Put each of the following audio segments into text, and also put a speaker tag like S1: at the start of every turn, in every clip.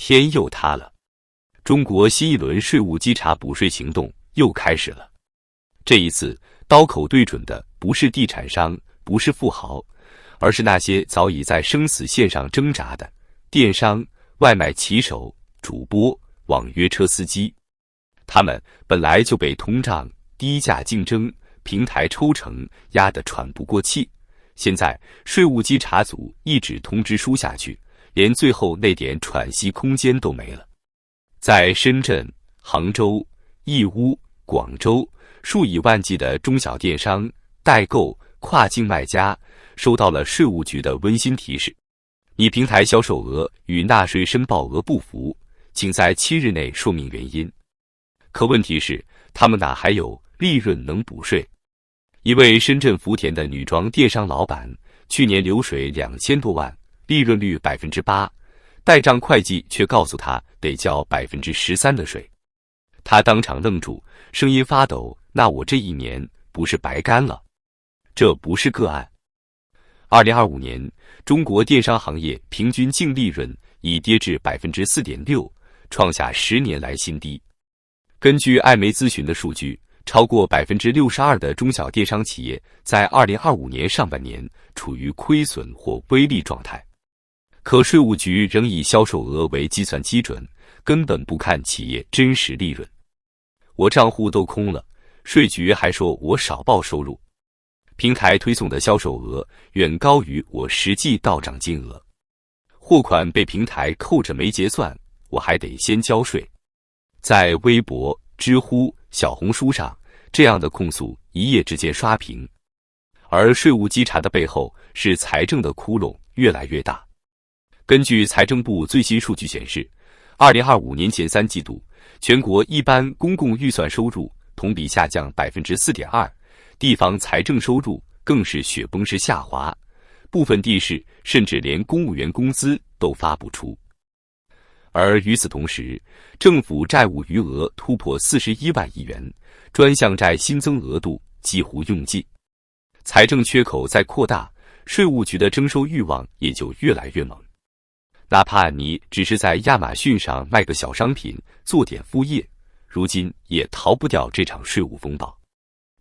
S1: 天又塌了。中国新一轮税务稽查补税行动又开始了。这一次，刀口对准的不是地产商，不是富豪，而是那些早已在生死线上挣扎的电商、外卖骑手、主播、网约车司机。他们本来就被通胀、低价竞争、平台抽成压得喘不过气，现在税务稽查组一纸通知书下去，连最后那点喘息空间都没了。在深圳、杭州、义乌、广州，数以万计的中小电商、代购、跨境卖家收到了税务局的温馨提示：你平台销售额与纳税申报额不符，请在7日内说明原因。可问题是，他们哪还有利润能补税？一位深圳福田的女装电商老板，去年流水2000多万，利润率8%，代账会计却告诉他得交13%的税。他当场愣住，声音发抖，那我这一年不是白干了？这不是个案。2025年，中国电商行业平均净利润已跌至4.6%，创下10年来新低。根据艾媒咨询的数据，超过62%的中小电商企业在2025年上半年处于亏损或微利状态。可税务局仍以销售额为计算基准，根本不看企业真实利润。我账户都空了，税局还说我少报收入。平台推送的销售额远高于我实际到账金额，货款被平台扣着没结算，我还得先交税。在微博、知乎、小红书上，这样的控诉一夜之间刷屏。而税务稽查的背后是财政的窟窿越来越大。根据财政部最新数据显示，2025年前3季度，全国一般公共预算收入同比下降4.2%，地方财政收入更是雪崩式下滑，部分地市甚至连公务员工资都发不出。而与此同时，政府债务余额突破41万亿元，专项债新增额度几乎用尽，财政缺口在扩大，税务局的征收欲望也就越来越猛。哪怕你只是在亚马逊上卖个小商品，做点副业，如今也逃不掉这场税务风暴。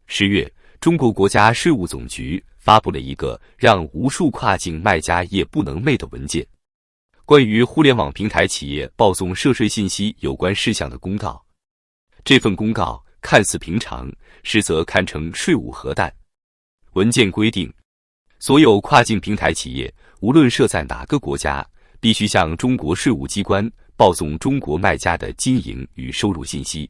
S1: 10月，中国国家税务总局发布了一个让无数跨境卖家夜不能寐的文件，关于互联网平台企业报送涉税信息有关事项的公告。这份公告看似平常，实则堪称税务核弹。文件规定，所有跨境平台企业，无论设在哪个国家，必须向中国税务机关报送中国卖家的经营与收入信息。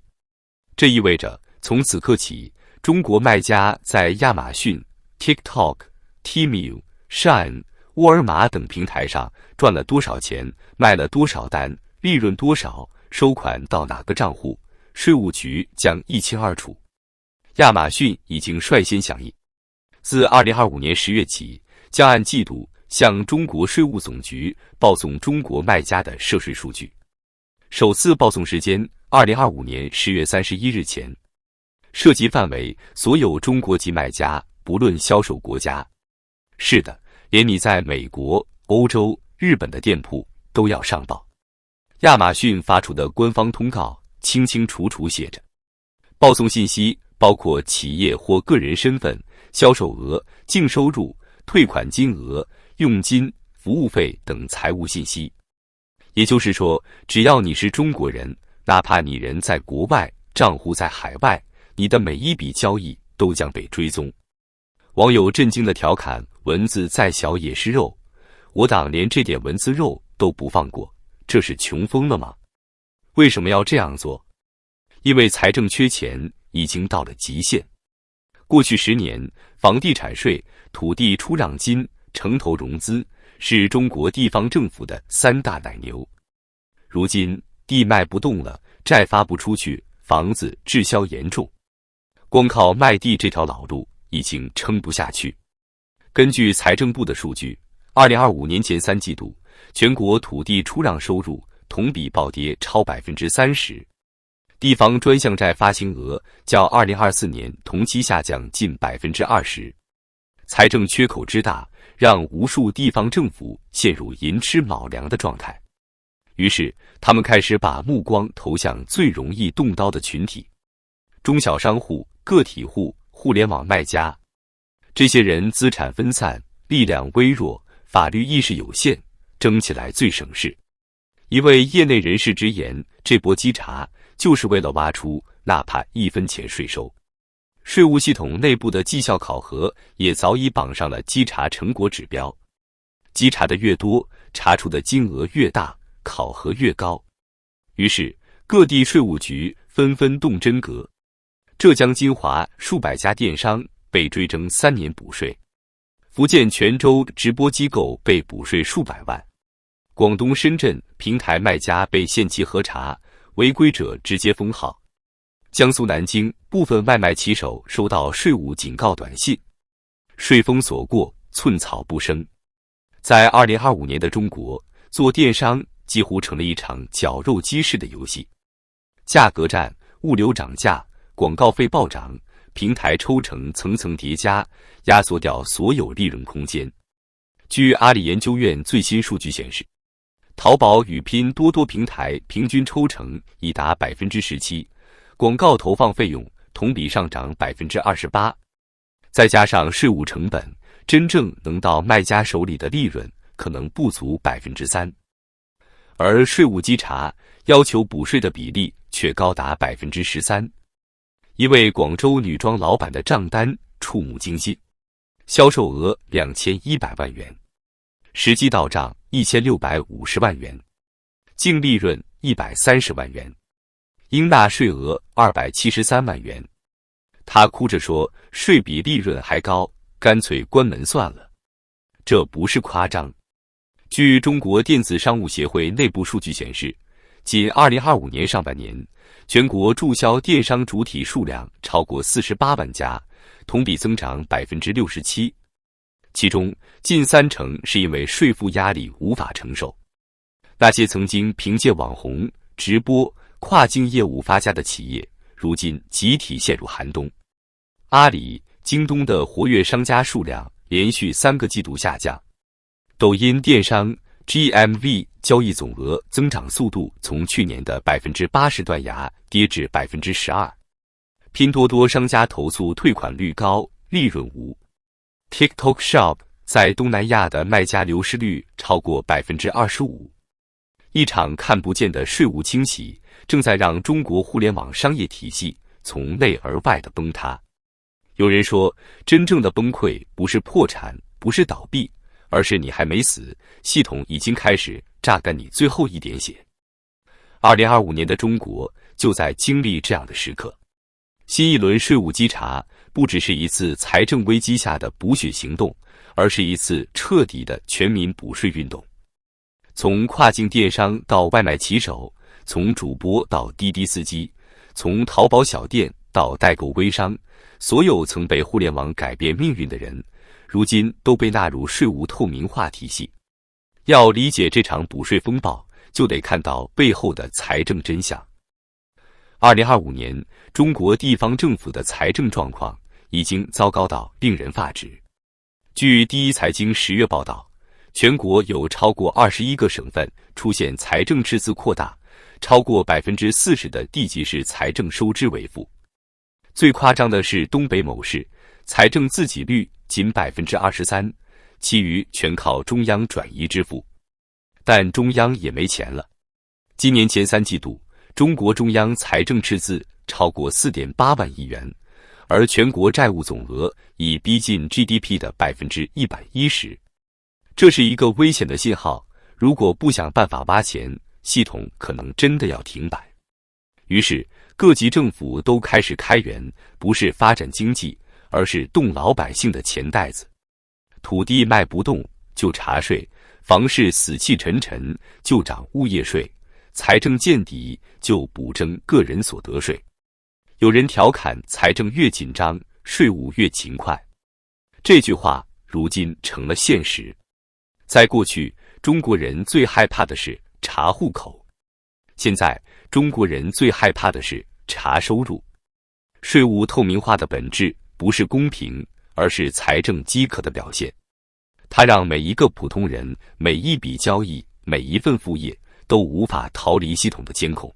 S1: 这意味着，从此刻起，中国卖家在亚马逊、TikTok、Temu、Shine、沃尔玛等平台上赚了多少钱，卖了多少单，利润多少，收款到哪个账户，税务局将一清二楚。亚马逊已经率先响应，自2025年10月起，将按季度向中国税务总局报送中国卖家的涉税数据。首次报送时间2025年10月31日前，涉及范围所有中国籍卖家，不论销售国家。是的，连你在美国、欧洲、日本的店铺都要上报。亚马逊发出的官方通告清清楚楚写着，报送信息包括企业或个人身份、销售额、净收入、退款金额、佣金、服务费等财务信息。也就是说，只要你是中国人，哪怕你人在国外，账户在海外，你的每一笔交易都将被追踪。网友震惊地调侃，文字再小也是肉，我党连这点文字肉都不放过，这是穷疯了吗？为什么要这样做？因为财政缺钱已经到了极限。过去10年，房地产税、土地出让金、城投融资是中国地方政府的3大奶牛。如今地卖不动了，债发不出去，房子滞销严重，光靠卖地这条老路已经撑不下去。根据财政部的数据，2025年前3季度，全国土地出让收入同比暴跌超30%，地方专项债发行额较2024年同期下降近20%。财政缺口之大，让无数地方政府陷入寅吃卯粮的状态。于是他们开始把目光投向最容易动刀的群体：中小商户、个体户、互联网卖家。这些人资产分散，力量微弱，法律意识有限，争起来最省事。一位业内人士直言，这波稽查就是为了挖出哪怕1分钱税收。税务系统内部的绩效考核也早已绑上了稽查成果指标，稽查的越多，查出的金额越大，考核越高。于是各地税务局纷纷动真格，浙江金华数百家电商被追征3年补税，福建泉州直播机构被补税数百万，广东深圳平台卖家被限期核查，违规者直接封号。江苏南京部分外卖骑手收到税务警告短信，税风所过，寸草不生。在2025年的中国，做电商几乎成了一场绞肉机式的游戏，价格战、物流涨价、广告费暴涨，平台抽成层层叠加，压缩掉所有利润空间。据阿里研究院最新数据显示，淘宝与拼多多平台平均抽成已达 17%， 广告投放费用同比上涨 28%， 再加上税务成本，真正能到卖家手里的利润可能不足 3%， 而税务稽查要求补税的比例却高达 13%。 一位广州女装老板的账单触目惊心，销售额2100万元，实际到账1650万元，净利润130万元，应纳税额273万元。他哭着说，税比利润还高，干脆关门算了。这不是夸张。据中国电子商务协会内部数据显示，仅2025年上半年，全国注销电商主体数量超过48万家，同比增长 67%， 其中近30%是因为税负压力无法承受。那些曾经凭借网红、直播、跨境业务发家的企业，如今集体陷入寒冬。阿里、京东的活跃商家数量连续3个季度下降，抖音电商 GMV 交易总额增长速度从去年的 80% 断崖跌至 12%， 拼多多商家投诉退款率高，利润无。 TikTok Shop 在东南亚的卖家流失率超过 25%。 一场看不见的税务清洗正在让中国互联网商业体系从内而外的崩塌。有人说，真正的崩溃不是破产，不是倒闭，而是你还没死，系统已经开始榨干你最后一点血。2025年的中国就在经历这样的时刻。新一轮税务稽查不只是一次财政危机下的补血行动，而是一次彻底的全民补税运动。从跨境电商到外卖骑手，从主播到滴滴司机，从淘宝小店到代购微商，所有曾被互联网改变命运的人，如今都被纳入税务透明化体系。要理解这场补税风暴，就得看到背后的财政真相。2025年，中国地方政府的财政状况已经糟糕到令人发指。据第一财经10月报道，全国有超过21个省份出现财政赤字扩大，超过 40% 的地级市财政收支为负。最夸张的是东北某市，财政自给率仅 23%， 其余全靠中央转移支付。但中央也没钱了。今年前3季度，中国中央财政赤字超过 4.8 万亿元，而全国债务总额已逼近 GDP 的 110%。这是一个危险的信号，如果不想办法挖钱，系统可能真的要停摆。于是各级政府都开始开源，不是发展经济，而是动老百姓的钱袋子。土地卖不动就查税，房市死气沉沉就涨物业税，财政见底就补征个人所得税。有人调侃财政越紧张，税务越勤快。这句话如今成了现实。在过去，中国人最害怕的是查户口，现在中国人最害怕的是查收入。税务透明化的本质不是公平，而是财政饥渴的表现。它让每一个普通人、每一笔交易、每一份副业都无法逃离系统的监控。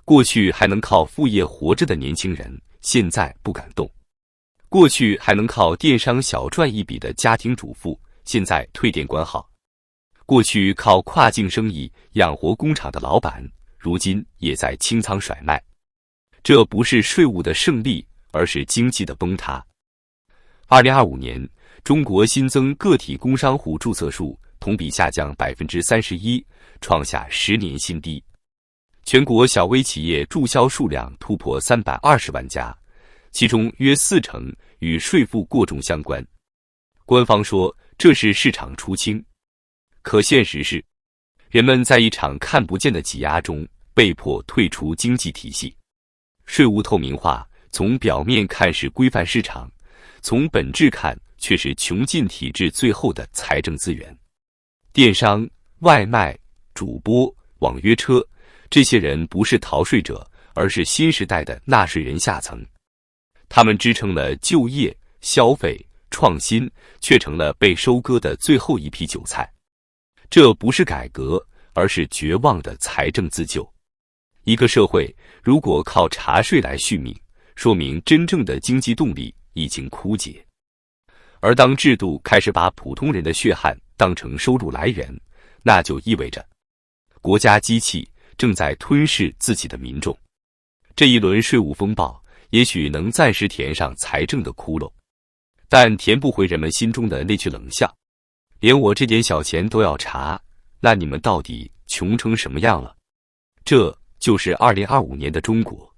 S1: 过去还能靠副业活着的年轻人，现在不敢动；过去还能靠电商小赚一笔的家庭主妇，现在退店关号；过去靠跨境生意养活工厂的老板，如今也在清仓甩卖。这不是税务的胜利，而是经济的崩塌。2025年，中国新增个体工商户注册数同比下降31%，创下10年新低。全国小微企业注销数量突破320万家，其中约40%与税负过重相关。官方说这是市场出清，可现实是，人们在一场看不见的挤压中被迫退出经济体系。税务透明化从表面看是规范市场，从本质看却是穷尽体制最后的财政资源。电商、外卖、主播、网约车，这些人不是逃税者，而是新时代的纳税人下层。他们支撑了就业、消费、创新，却成了被收割的最后一批韭菜。这不是改革，而是绝望的财政自救。一个社会如果靠查税来续命，说明真正的经济动力已经枯竭。而当制度开始把普通人的血汗当成收入来源，那就意味着国家机器正在吞噬自己的民众。这一轮税务风暴也许能暂时填上财政的窟窿，但填不回人们心中的那句冷笑：连我这点小钱都要查，那你们到底穷成什么样了？这就是2025年的中国。